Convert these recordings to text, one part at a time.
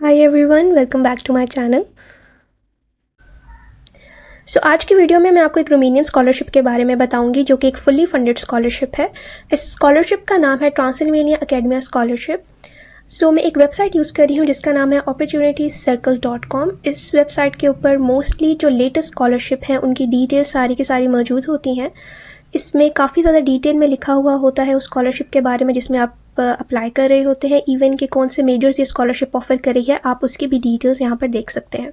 Hi everyone, welcome back to my channel. So आज की video में मैं आपको एक रोमेनियन स्कॉलरशिप के बारे में बताऊंगी जो कि एक फुल्ली फंडेड स्कॉलरशिप है। इस स्कॉलरशिप का नाम है ट्रांसिल्वेनिया एकेडमिया स्कॉलरशिप। सो मैं एक वेबसाइट यूज़ कर रही हूँ जिसका नाम है opportunitiescircle.com। इस वेबसाइट के ऊपर मोस्टली जो लेटेस्ट स्कॉलरशिप हैं उनकी डिटेल्स सारी की सारी मौजूद होती हैं। इसमें काफ़ी ज़्यादा डिटेल में लिखा हुआ होता है उस स्कॉलरशिप के बारे में जिसमें आप अप्लाई कर रहे होते हैं। इवन कि कौन से मेजर्स ये स्कॉलरशिप ऑफ़र करी है, आप उसकी भी डिटेल्स यहाँ पर देख सकते हैं।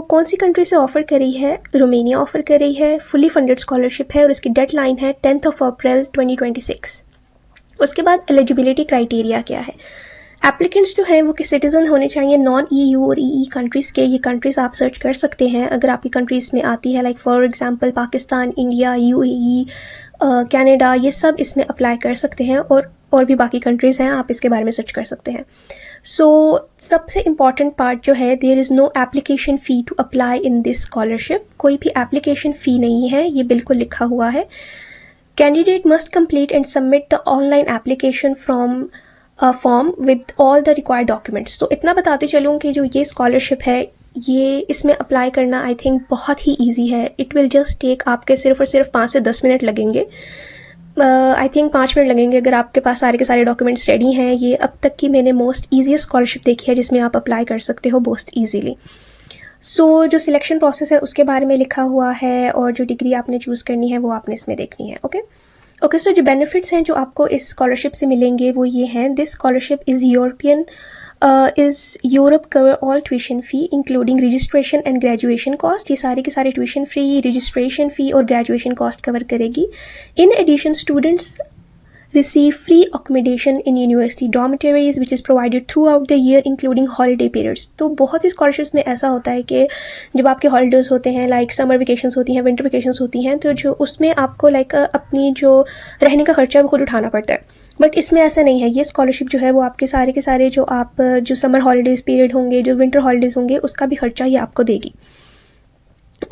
कौन सी कंट्री से ऑफ़र करी है? रोमेनिया ऑफ़र कर रही है। फुली फंडेड स्कॉलरशिप है और इसकी डेडलाइन है 10 अप्रैल 2026। उसके बाद एलिजिबिलिटी क्राइटेरिया क्या है? एप्लीकेंट्स जो हैं वो कि सिटीज़न होने चाहिए नॉन EU और EE कंट्रीज़ के। ये कंट्रीज़ आप सर्च कर सकते हैं अगर आपकी कंट्रीज़ में आती है, like for example Pakistan, India, UAE, Canada, ये सब इसमें अप्लाई कर सकते हैं। और भी बाकी कंट्रीज़ हैं, आप इसके बारे में सर्च कर सकते हैं। सबसे इम्पॉर्टेंट पार्ट जो है, there is no application fee to apply in this scholarship. कोई भी एप्लीकेशन फ़ी नहीं है, ये बिल्कुल लिखा हुआ है। Candidate must complete and submit the online application form with all the required documents. तो इतना बताते चलूँ कि जो ये स्कॉलरशिप है, ये इसमें अप्लाई करना आई थिंक बहुत ही ईजी है। इट विल जस्ट टेक आपके सिर्फ और सिर्फ 5 से 10 मिनट लगेंगे। आई थिंक 5 मिनट लगेंगे अगर आपके पास सारे के सारे डॉक्यूमेंट्स रेडी हैं। ये अब तक की मैंने मोस्ट ईजीएस्ट स्कॉलरशिप देखी है जिसमें आप अप्लाई कर सकते हो मोस्ट ईजीली। जो सिलेक्शन प्रोसेस है उसके बारे में लिखा हुआ है और जो डिग्री आपने चूज़ करनी है वो आपने इसमें देखनी है। ओके, सो जो बेनिफिट्स हैं जो आपको इस स्कॉलरशिप से मिलेंगे वो ये हैं। This scholarship is European Europe cover all tuition fee including registration and graduation cost. ये सारी की सारी ट्यूशन फ़ी, रजिस्ट्रेशन फ़ी और ग्रेजुएशन कॉस्ट कवर करेगी। In addition students receive free accommodation in university dormitories which is provided throughout the year including holiday periods। तो बहुत सी scholarships में ऐसा होता है कि जब आपके हॉलीडेज़ होते हैं, लाइक समर वेकेशंस होती हैं, विंटर वेकेशंस होती हैं, तो जो उसमें आपको लाइक अपनी जो रहने का खर्चा है वो खुद उठाना पड़ता है। बट इसमें ऐसा नहीं है। ये स्कॉलरशिप जो है वो आपके सारे के सारे जो समर हॉलीडेज़ पीरियड होंगे, जो विंटर हॉलीडेज़ होंगे, उसका भी खर्चा ये आपको देगी।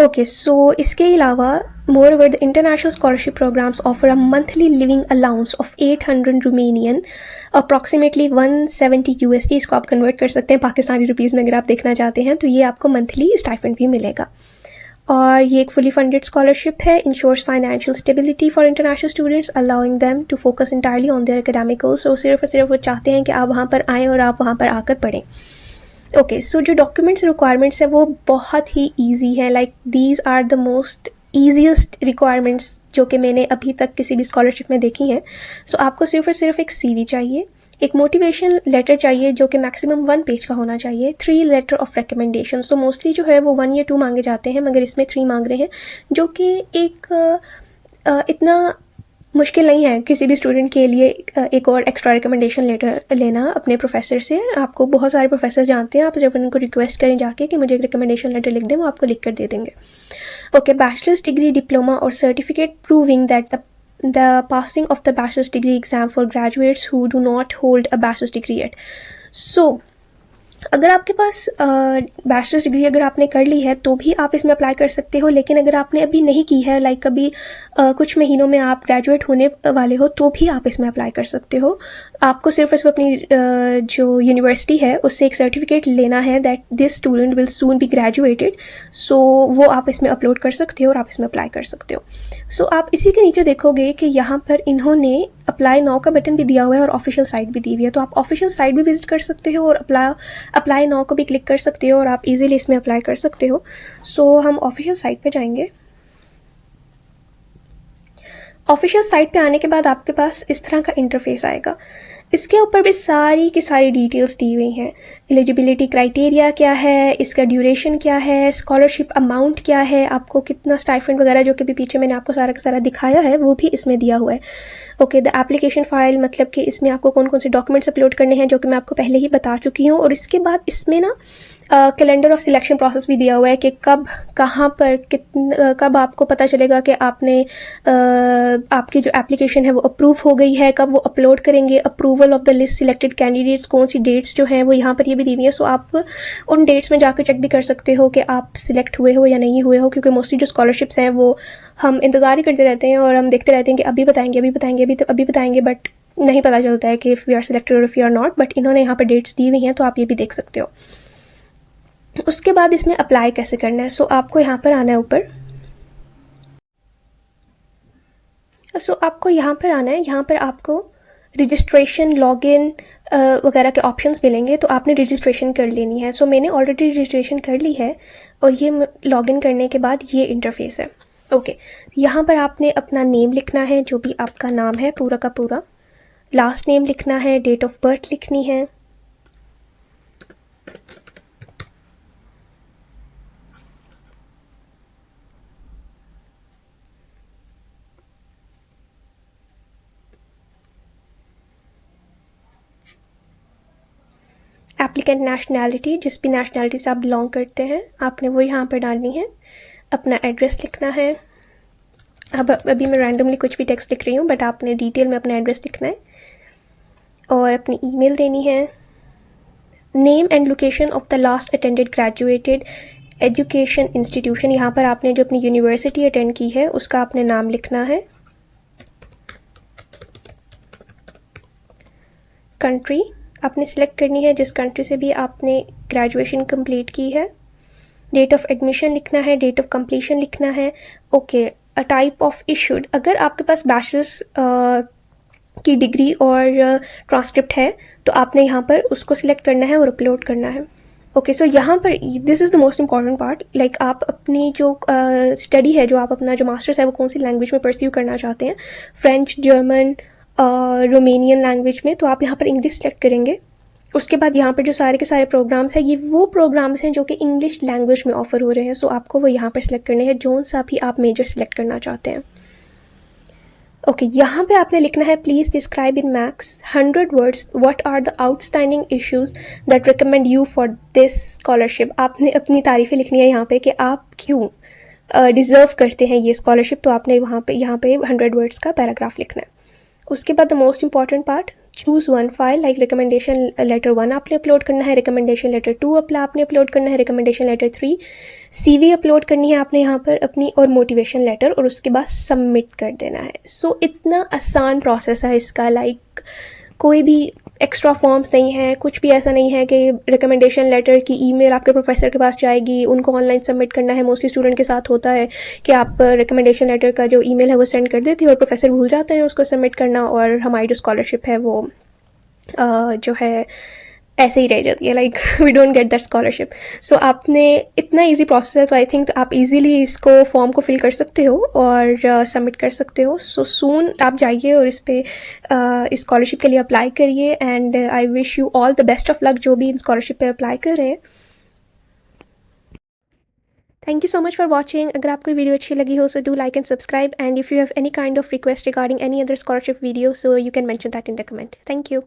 ओके, सो इसके अलावा moreover the international scholarship programs offer a monthly living allowance of 800 Romanian, approximately 170 USD। इसको आप कन्वर्ट कर सकते हैं पाकिस्तानी रुपीज़ में अगर आप देखना चाहते हैं, तो ये आपको मंथली स्टाइपेंड भी मिलेगा। और ये एक फुली फंडेड स्कॉलरशिप है। Ensures financial stability for international students allowing them to focus entirely on their academic goals. तो सिर्फ और सिर्फ वो चाहते हैं कि आप वहाँ पर आएँ और आप वहाँ पर आकर पढ़ें। ओके, सो जो डॉक्यूमेंट्स रिक्वायरमेंट्स है वो बहुत ही ईजी है। Like these are the most easiest requirements जो कि मैंने अभी तक किसी भी स्कॉलरशिप में देखी हैं। आपको सिर्फ और सिर्फ एक CV चाहिए, एक मोटिवेशन लेटर चाहिए जो कि मैक्सिमम 1 पेज का होना चाहिए, 3 लेटर ऑफ रिकमेंडेशन। मोस्टली जो है वो 1 या 2 मांगे जाते हैं, मगर इसमें 3 मांग रहे हैं, जो कि इतना मुश्किल नहीं है किसी भी स्टूडेंट के लिए एक और एक्स्ट्रा रिकमेंडेशन लेटर लेना अपने प्रोफेसर से। आपको बहुत सारे प्रोफेसर जानते हैं, आप जब उनको रिक्वेस्ट करें जाके कि मुझे एक रिकमेंडेशन लेटर लिख दें, वो आपको लिख कर दे देंगे। ओके, बैचलर्स डिग्री, डिप्लोमा और certificate proving that the passing of the bachelor's degree exam for graduates who do not hold a bachelor's degree yet। अगर आपके पास बैचलर्स डिग्री अगर आपने कर ली है तो भी आप इसमें अप्लाई कर सकते हो। लेकिन अगर आपने अभी नहीं की है, लाइक अभी कुछ महीनों में आप ग्रेजुएट होने वाले हो, तो भी आप इसमें अप्लाई कर सकते हो। आपको सिर्फ अपनी जो यूनिवर्सिटी है उससे एक सर्टिफिकेट लेना है that this student will soon be graduated. वो आप इसमें अपलोड कर सकते हो और आप इसमें अप्लाई कर सकते हो। आप इसी के नीचे देखोगे कि यहाँ पर इन्होंने अप्लाई नाउ का बटन भी दिया हुआ है और ऑफिशियल साइट भी दी हुई है। तो आप ऑफिशियल साइट भी विजिट कर सकते हो और अप्लाई नाउ को भी क्लिक कर सकते हो और आप इजीली इसमें अप्लाई कर सकते हो। हम ऑफिशियल साइट पे जाएंगे। ऑफिशियल साइट पे आने के बाद आपके पास इस तरह का इंटरफेस आएगा। इसके ऊपर भी सारी की सारी डिटेल्स दी हुई हैं। एलिजिबिलिटी क्राइटेरिया क्या है, इसका ड्यूरेशन क्या है, स्कॉलरशिप अमाउंट क्या है, आपको कितना स्टाइपेंड वगैरह जो कि भी पीछे मैंने आपको सारा का सारा दिखाया है वो भी इसमें दिया हुआ है। ओके, द एप्लीकेशन फ़ाइल, मतलब कि इसमें आपको कौन कौन से डॉक्यूमेंट्स अपलोड करने हैं जो कि मैं आपको पहले ही बता चुकी हूँ। और इसके बाद इसमें ना कैलेंडर ऑफ सिलेक्शन प्रोसेस भी दिया हुआ है कि कब, कहाँ पर, कब आपको पता चलेगा कि आपकी जो एप्लीकेशन है वो अप्रूव हो गई है, कब वो अपलोड करेंगे। Approval of the list selected candidates, कौन सी डेट्स जो हैं वो यहाँ पर ये भी दी हुई है। आप उन डेट्स में जाकर चेक भी कर सकते हो कि आप सिलेक्ट हुए हो या नहीं हुए हो, क्योंकि मोस्टली जो स्कॉलरशिप्स हैं वो हम इंतज़ार ही करते रहते हैं और हम देखते रहते हैं कि अभी बताएंगे, अभी बताएंगे, अभी बताएंगे, बट नहीं पता चलता है कि इफ़ यू आर सिलेक्टेड और if you are not, but इन्होंने यहाँ पर डेट्स दी हुई हैं तो आप ये भी देख सकते हो। उसके बाद इसमें अप्लाई कैसे करना है, सो आपको यहाँ पर आना है ऊपर। आपको यहाँ पर आना है, यहाँ पर आपको रजिस्ट्रेशन, लॉगिन वगैरह के ऑप्शंस मिलेंगे, तो आपने रजिस्ट्रेशन कर लेनी है। मैंने ऑलरेडी रजिस्ट्रेशन कर ली है और ये लॉगिन करने के बाद ये इंटरफेस है। ओके, यहाँ पर आपने अपना नेम लिखना है, जो भी आपका नाम है पूरा का पूरा, लास्ट नेम लिखना है, डेट ऑफ बर्थ लिखनी है, एप्लीकेंट नेशनैलिटी, जिस भी नेशनैलिटी से आप बिलोंग करते हैं आपने वो यहाँ पर डालनी है, अपना एड्रेस लिखना है। अब अभी मैं रैंडमली कुछ भी टेक्स्ट लिख रही हूँ, बट आपने डिटेल में अपना एड्रेस लिखना है और अपनी ईमेल देनी है। Name and location of the last attended graduated education institution, यहाँ पर आपने जो अपनी यूनिवर्सिटी अटेंड की है उसका आपने नाम लिखना है। कंट्री आपने सिलेक्ट करनी है जिस कंट्री से भी आपने ग्रेजुएशन कंप्लीट की है। डेट ऑफ एडमिशन लिखना है, डेट ऑफ कंप्लीशन लिखना है। Okay, a type of issued, अगर आपके पास बैचलर्स की डिग्री और ट्रांसक्रिप्ट है तो आपने यहाँ पर उसको सिलेक्ट करना है और अपलोड करना है। ओके, सो यहाँ पर this is the most important part, like आप अपनी जो स्टडी है, जो आप अपना जो मास्टर्स है वो कौन सी लैंग्वेज में परस्यू करना चाहते हैं, फ्रेंच, जर्मन, रोमेनियन लैंग्वेज में, तो आप यहाँ पर इंग्लिश सेलेक्ट करेंगे। उसके बाद यहाँ पर जो सारे के सारे प्रोग्राम्स हैं, ये वो प्रोग्राम्स हैं जो कि इंग्लिश लैंग्वेज में ऑफर हो रहे हैं, सो आपको वो यहाँ पर सिलेक्ट करने हैं जो सा भी आप मेजर सिलेक्ट करना चाहते हैं। ओके, यहाँ पे आपने लिखना है please describe in max 100 words what are the outstanding issues that recommend you for this scholarship. आपने अपनी तारीफ़ें लिखनी है यहाँ पे कि आप क्यों डिज़र्व करते हैं ये स्कॉलरशिप, तो आपने यहाँ पे 100 वर्ड्स का पैराग्राफ लिखना है। उसके बाद the most important part, choose one file, like recommendation letter 1 आपने अपलोड करना है, रिकमेंडेशन लेटर 2 आपने अपलोड करना है, रिकमेंडेशन लेटर 3, CV अपलोड करनी है आपने यहाँ पर अपनी, और मोटिवेशन लेटर, और उसके बाद सबमिट कर देना है। इतना आसान प्रोसेस है इसका, लाइक कोई भी एक्स्ट्रा फॉर्म्स नहीं है, कुछ भी ऐसा नहीं है कि रिकमेंडेशन लेटर की ईमेल आपके प्रोफेसर के पास जाएगी, उनको ऑनलाइन सबमिट करना है। मोस्टली स्टूडेंट के साथ होता है कि आप रिकमेंडेशन लेटर का जो ईमेल है वो सेंड कर देते हैं और प्रोफेसर भूल जाते हैं उसको सबमिट करना, और हमारी जो स्कॉलरशिप है वो जो है ऐसे ही रह जाती है, like we don't get that scholarship. आपने इतना इजी प्रोसेस है, तो आई थिंक आप इजीली इसको फॉर्म को फिल कर सकते हो और सबमिट कर सकते हो। सून आप जाइए और इस स्कॉलरशिप के लिए अप्लाई करिए, and I wish you all the best of luck जो भी इन स्कॉलरशिप पे अप्लाई कर रहे हैं। Thank you so much for watching. अगर आपको वीडियो अच्छी लगी हो so do like and subscribe, and if you have any kind of request regarding any other scholarship video so you can mention that in the comment. Thank you.